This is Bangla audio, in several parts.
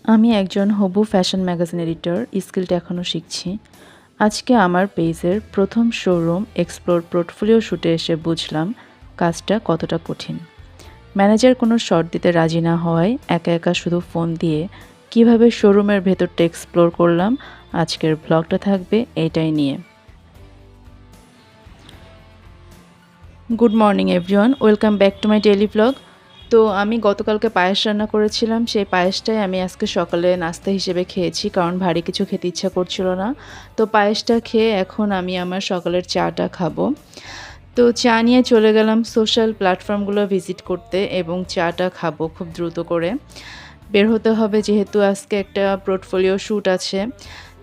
আমি একজন হবু ফ্যাশন ম্যাগাজিন এডিটর, স্কিলটা এখনও শিখছি। আজকে আমার পেজের প্রথম শোরুম এক্সপ্লোর পোর্টফোলিও শ্যুটে এসে বুঝলাম কাজটা কতটা কঠিন। ম্যানেজার কোনো শট দিতে রাজি না হওয়ায় একা একা শুধু ফোন দিয়ে কিভাবে শোরুমের ভেতরটা এক্সপ্লোর করলাম, আজকের ব্লগটা থাকবে এটাই নিয়ে। Good morning everyone, welcome back to my daily blog. তো আমি গতকালকে পায়েস রান্না করেছিলাম, সেই পায়েসটাই আমি আজকে সকালে নাস্তা হিসেবে খেয়েছি, কারণ ভারী কিছু খেতে ইচ্ছা করছিল না। তো পায়েসটা খেয়ে এখন আমি আমার সকালের চাটা খাবো। তো চা নিয়ে চলে গেলাম সোশ্যাল প্ল্যাটফর্মগুলো ভিজিট করতে এবং চাটা খাবো খুব দ্রুত করে। বের হতে হবে যেহেতু আজকে একটা পোর্টফোলিও শ্যুট আছে।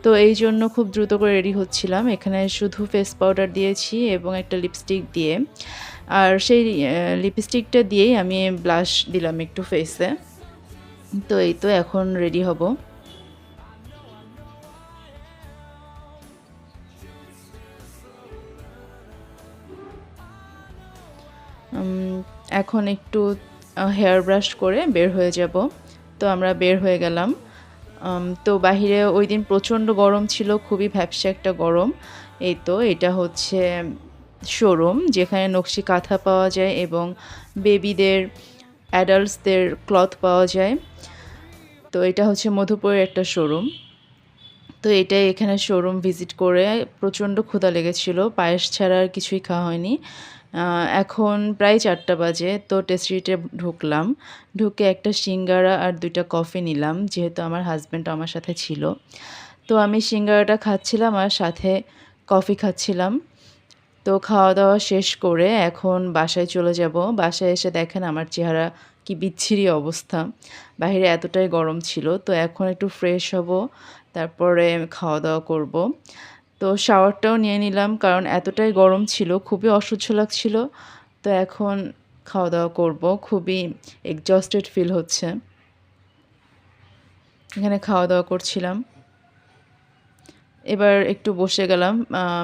তো এই জন্য খুব দ্রুত করে রেডি হচ্ছিলাম। এখানে শুধু ফেস পাউডার দিয়েছি এবং একটা লিপস্টিক দিয়ে। আর সেই লিপস্টিকটা দিয়েই আমি ব্লাশ দিলাম একটু ফেসে। তো এই তো এখন রেডি হব। এখন একটু হেয়ার ব্রাশ করে বের হয়ে যাব। তো আমরা বের হয়ে গেলাম। তো বাহিরে ওইদিন প্রচণ্ড গরম ছিল, খুবই ভ্যাপসা একটা গরম। এই তো এটা হচ্ছে শোরুম যেখানে নকশি কাঁথা পাওয়া যায় এবং বেবিদের, অ্যাডাল্টসদের ক্লথ পাওয়া যায়। তো এটা হচ্ছে মধুপুরের একটা শোরুম। তো এটাই এখানে শোরুম ভিজিট করে প্রচণ্ড ক্ষুধা লেগেছিল, পায়েস ছাড়া আর কিছুই খাওয়া হয়নি। এখন প্রায় 4টা বাজে। তো টেস্ট্রিটে ঢুকলাম, ঢুকে একটা সিঙ্গারা আর 2টা কফি নিলাম, যেহেতু আমার হাজব্যান্ড আমার সাথে ছিল। তো আমি সিঙ্গারাটা খাচ্ছিলাম আর সাথে কফি খাচ্ছিলাম। তো খাওয়া দাওয়া শেষ করে এখন বাসায় চলে যাব। বাসায় এসে দেখেন আমার চেহারা কি বিচ্ছিরি অবস্থা। বাহিরে এতটাই গরম ছিল। তো এখন একটু ফ্রেশ হব, তারপরে খাওয়া দাওয়া করব। তো শাওয়ারটাও নিয়ে নিলাম, কারণ এতটাই গরম ছিল, খুবই অসহ্য লাগছিল। তো এখন খাওয়া দাওয়া করব, খুবই এক্সজস্টেড ফিল হচ্ছে। এখানে খাওয়া দাওয়া করছিলাম। এবার একটু বসে গেলাম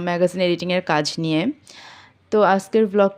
ম্যাগাজিন এডিটিংয়ের কাজ নিয়ে। তো আজকের ব্লগ